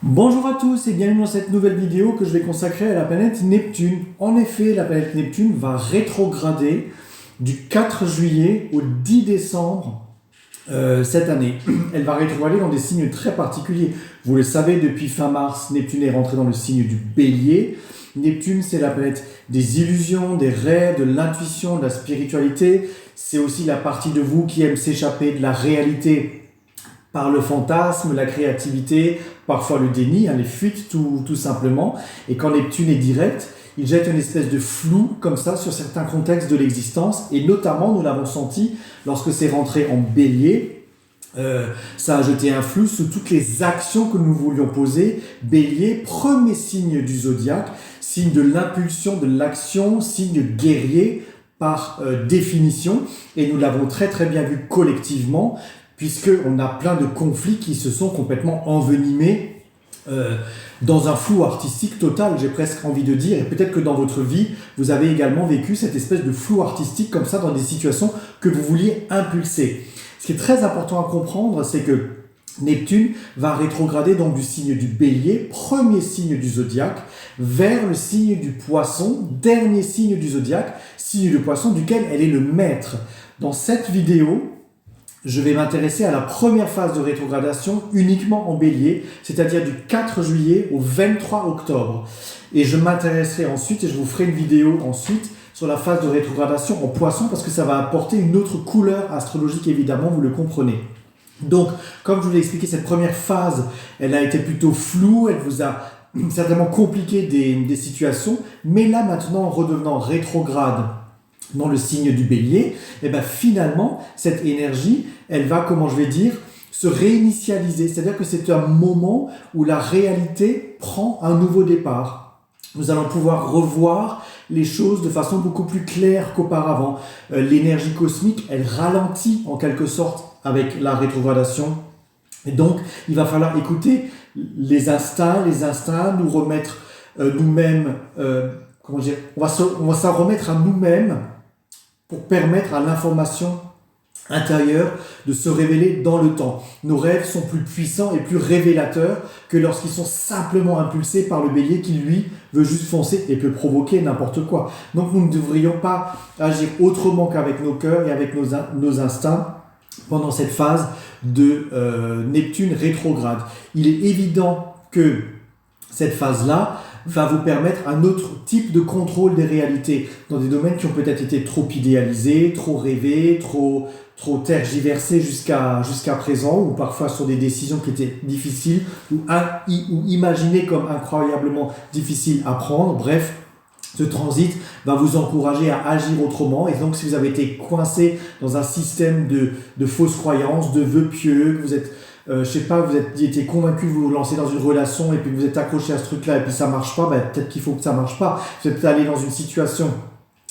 Bonjour à tous et bienvenue dans cette nouvelle vidéo que je vais consacrer à la planète Neptune. En effet, la planète Neptune va rétrograder du 4 juillet au 10 décembre cette année. Elle va rétrograder dans des signes très particuliers. Vous le savez, depuis fin mars, Neptune est rentré dans le signe du Bélier. Neptune, c'est la planète des illusions, des rêves, de l'intuition, de la spiritualité. C'est aussi la partie de vous qui aime s'échapper de la réalité par le fantasme, la créativité, parfois le déni, les fuites tout simplement. Et quand Neptune est direct, il jette une espèce de flou comme ça sur certains contextes de l'existence. Et notamment, nous l'avons senti lorsque c'est rentré en Bélier. Ça a jeté un flou sur toutes les actions que nous voulions poser. Bélier, premier signe du zodiaque, signe de l'impulsion, de l'action, signe guerrier par définition. Et nous l'avons très très bien vu collectivement, puisqu'on a plein de conflits qui se sont complètement envenimés dans un flou artistique total, j'ai presque envie de dire. Et peut-être que dans votre vie, vous avez également vécu cette espèce de flou artistique comme ça dans des situations que vous vouliez impulser. Ce qui est très important à comprendre, c'est que Neptune va rétrograder donc du signe du Bélier, premier signe du zodiaque, vers le signe du Poisson, dernier signe du zodiaque, signe du Poisson duquel elle est le maître. Dans cette vidéo, je vais m'intéresser à la première phase de rétrogradation uniquement en Bélier, c'est-à-dire du 4 juillet au 23 octobre. Et je m'intéresserai ensuite, et je vous ferai une vidéo ensuite, sur la phase de rétrogradation en Poisson, parce que ça va apporter une autre couleur astrologique, évidemment, vous le comprenez. Donc, comme je vous l'ai expliqué, cette première phase, elle a été plutôt floue, elle vous a certainement compliqué des situations, mais là, maintenant, en redevenant rétrograde dans le signe du Bélier, et bien finalement, cette énergie, elle va, comment je vais dire, se réinitialiser. C'est-à-dire que c'est un moment où la réalité prend un nouveau départ. Nous allons pouvoir revoir les choses de façon beaucoup plus claire qu'auparavant. L'énergie cosmique, elle ralentit en quelque sorte avec la rétrogradation. Et donc, il va falloir écouter les instincts, nous remettre nous-mêmes, comment dire, on va s'en remettre à nous-mêmes pour permettre à l'information intérieure de se révéler dans le temps. Nos rêves sont plus puissants et plus révélateurs que lorsqu'ils sont simplement impulsés par le Bélier qui, lui, veut juste foncer et peut provoquer n'importe quoi. Donc nous ne devrions pas agir autrement qu'avec nos cœurs et avec nos instincts pendant cette phase de Neptune rétrograde. Il est évident que cette phase-là va vous permettre un autre type de contrôle des réalités dans des domaines qui ont peut-être été trop idéalisés, trop rêvés, trop tergiversés jusqu'à présent, ou parfois sur des décisions qui étaient difficiles ou imaginées comme incroyablement difficiles à prendre. Bref, ce transit va vous encourager à agir autrement. Et donc, si vous avez été coincé dans un système de fausses croyances, de vœux pieux, que vous êtes je sais pas, vous étiez convaincu de vous lancer dans une relation et puis vous êtes accroché à ce truc-là et puis ça marche pas, peut-être qu'il faut que ça marche pas. Vous êtes allé dans une situation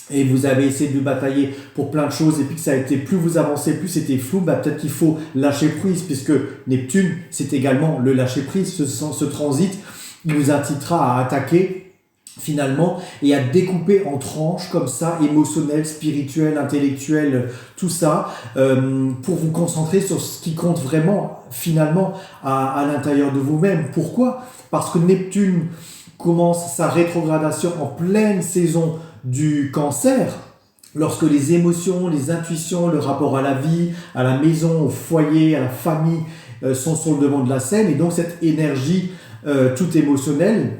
et vous avez essayé de batailler pour plein de choses et puis que ça a été, plus vous avancez, plus c'était flou, peut-être qu'il faut lâcher prise, puisque Neptune, c'est également le lâcher prise, ce transit, il vous incitera à attaquer finalement, et à découper en tranches comme ça, émotionnelles, spirituelles, intellectuelles, tout ça, pour vous concentrer sur ce qui compte vraiment, finalement, à l'intérieur de vous-même. Pourquoi ? Parce que Neptune commence sa rétrogradation en pleine saison du Cancer, lorsque les émotions, les intuitions, le rapport à la vie, à la maison, au foyer, à la famille, sont sur le devant de la scène, et donc cette énergie toute émotionnelle,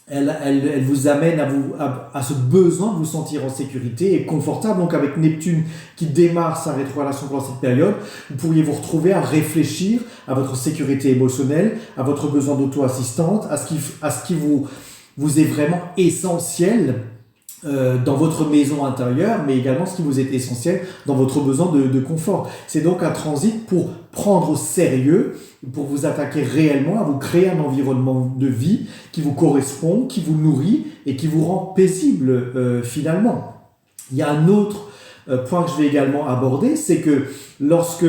elle vous amène à ce besoin de vous sentir en sécurité et confortable. Donc avec Neptune qui démarre sa rétrogradation pendant cette période, vous pourriez vous retrouver à réfléchir à votre sécurité émotionnelle, à votre besoin d'auto-assistante, à ce qui vous est vraiment essentiel dans votre maison intérieure, mais également ce qui vous est essentiel dans votre besoin de confort. C'est donc un transit pour prendre au sérieux, pour vous attaquer réellement, à vous créer un environnement de vie qui vous correspond, qui vous nourrit et qui vous rend paisible finalement. Il y a un autre point que je vais également aborder, c'est que lorsque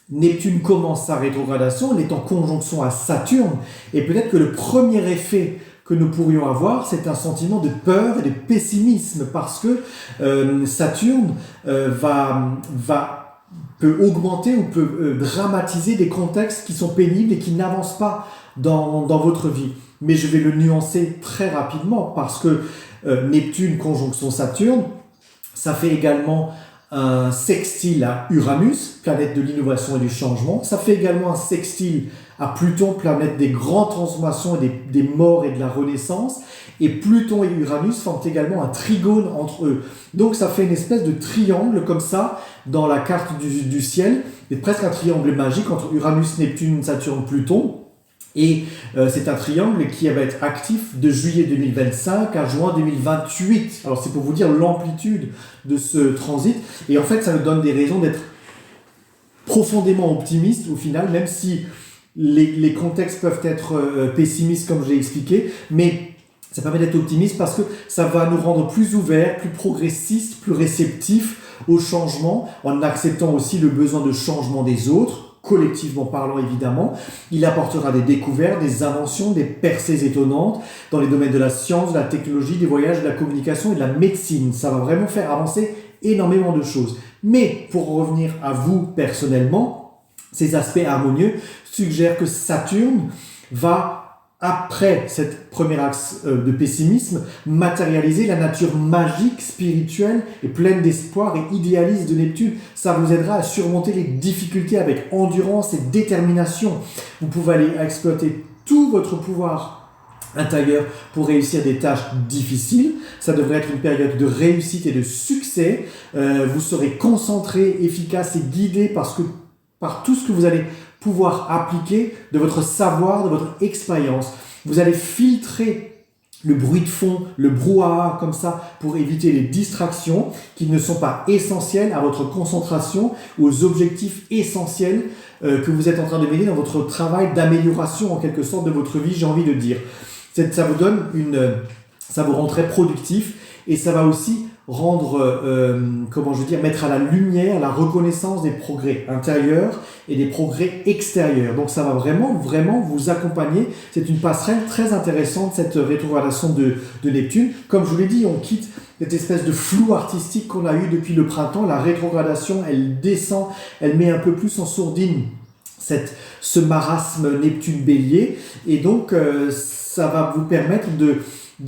Neptune commence sa rétrogradation, elle est en conjonction à Saturne, et peut-être que le premier effet que nous pourrions avoir, c'est un sentiment de peur et de pessimisme, parce que Saturne va peut augmenter ou peut dramatiser des contextes qui sont pénibles et qui n'avancent pas dans votre vie. Mais je vais le nuancer très rapidement parce que Neptune conjonction Saturne, ça fait également un sextile à Uranus, planète de l'innovation et du changement. Ça fait également un sextile à Pluton, planète des grandes transformations et des morts et de la renaissance. Et Pluton et Uranus forment également un trigone entre eux. Donc ça fait une espèce de triangle comme ça dans la carte du ciel. C'est presque un triangle magique entre Uranus, Neptune, Saturne, Pluton. Et c'est un triangle qui va être actif de juillet 2025 à juin 2028. Alors c'est pour vous dire l'amplitude de ce transit. Et en fait, ça nous donne des raisons d'être profondément optimistes au final, même si les contextes peuvent être pessimistes comme je l'ai expliqué. Mais ça permet d'être optimiste parce que ça va nous rendre plus ouverts, plus progressistes, plus réceptifs au changement, en acceptant aussi le besoin de changement des autres. Collectivement parlant évidemment, il apportera des découvertes, des inventions, des percées étonnantes dans les domaines de la science, de la technologie, des voyages, de la communication et de la médecine. Ça va vraiment faire avancer énormément de choses. Mais pour revenir à vous personnellement, ces aspects harmonieux suggèrent que Saturne va, après cette première axe de pessimisme, matérialiser la nature magique, spirituelle et pleine d'espoir et idéaliste de Neptune. Ça vous aidera à surmonter les difficultés avec endurance et détermination. Vous pouvez aller exploiter tout votre pouvoir intérieur pour réussir des tâches difficiles. Ça devrait être une période de réussite et de succès. Vous serez concentré, efficace et guidé par tout ce que vous allez pouvoir appliquer de votre savoir, de votre expérience. Vous allez filtrer le bruit de fond, le brouhaha comme ça pour éviter les distractions qui ne sont pas essentielles à votre concentration ou aux objectifs essentiels que vous êtes en train de mener dans votre travail d'amélioration en quelque sorte de votre vie, j'ai envie de dire. Ça vous donne ça vous rend très productif et ça va aussi rendre, mettre à la lumière la reconnaissance des progrès intérieurs et des progrès extérieurs. Donc ça va vraiment, vraiment vous accompagner. C'est une passerelle très intéressante, cette rétrogradation de Neptune. Comme je vous l'ai dit, on quitte cette espèce de flou artistique qu'on a eu depuis le printemps. La rétrogradation, elle descend, elle met un peu plus en sourdine ce marasme Neptune-Bélier. Et donc, ça va vous permettre de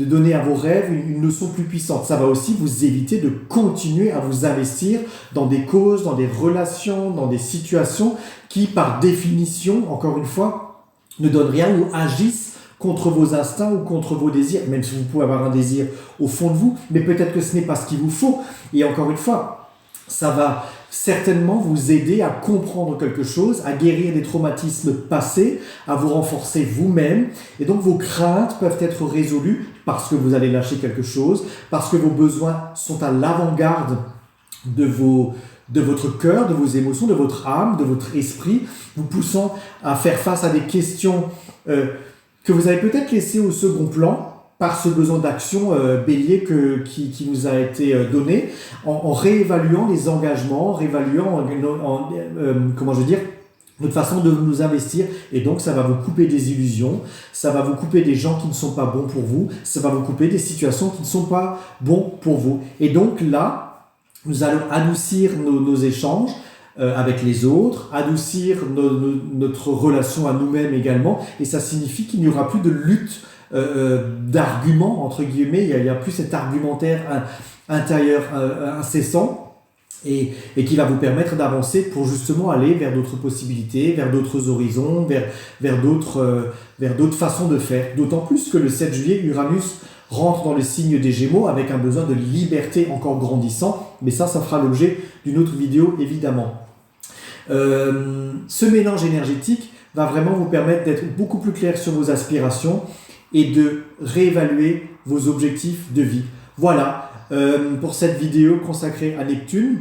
donner à vos rêves une notion plus puissante. Ça va aussi vous éviter de continuer à vous investir dans des causes, dans des relations, dans des situations qui, par définition, encore une fois, ne donnent rien ou agissent contre vos instincts ou contre vos désirs, même si vous pouvez avoir un désir au fond de vous, mais peut-être que ce n'est pas ce qu'il vous faut. Et encore une fois, ça va certainement vous aider à comprendre quelque chose, à guérir des traumatismes passés, à vous renforcer vous-même. Et donc vos craintes peuvent être résolues parce que vous allez lâcher quelque chose, parce que vos besoins sont à l'avant-garde de votre cœur, de vos émotions, de votre âme, de votre esprit, vous poussant à faire face à des questions que vous avez peut-être laissées au second plan, par ce besoin d'action bélier qui nous a été donné, en réévaluant les engagements, en réévaluant notre façon de nous investir. Et donc ça va vous couper des illusions, ça va vous couper des gens qui ne sont pas bons pour vous, ça va vous couper des situations qui ne sont pas bons pour vous. Et donc là, nous allons adoucir nos échanges avec les autres, adoucir notre relation à nous-mêmes également. Et ça signifie qu'il n'y aura plus de lutte d'arguments, entre guillemets, il n'y a plus cet argumentaire intérieur incessant et qui va vous permettre d'avancer pour justement aller vers d'autres possibilités, vers d'autres horizons, vers d'autres façons de faire. D'autant plus que le 7 juillet, Uranus rentre dans le signe des Gémeaux avec un besoin de liberté encore grandissant, mais ça fera l'objet d'une autre vidéo évidemment. Ce mélange énergétique va vraiment vous permettre d'être beaucoup plus clair sur vos aspirations et de réévaluer vos objectifs de vie. Voilà pour cette vidéo consacrée à Neptune.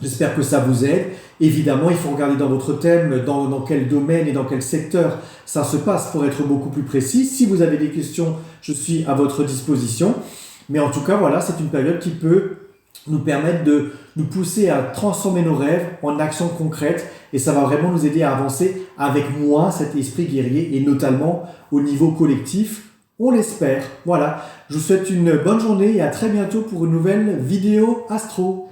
J'espère que ça vous aide. Évidemment, il faut regarder dans votre thème, dans quel domaine et dans quel secteur ça se passe pour être beaucoup plus précis. Si vous avez des questions, je suis à votre disposition. Mais en tout cas, voilà, c'est une période qui peut nous permettre de nous pousser à transformer nos rêves en actions concrètes et ça va vraiment nous aider à avancer avec moins cet esprit guerrier et notamment au niveau collectif, on l'espère. Voilà, je vous souhaite une bonne journée et à très bientôt pour une nouvelle vidéo astro.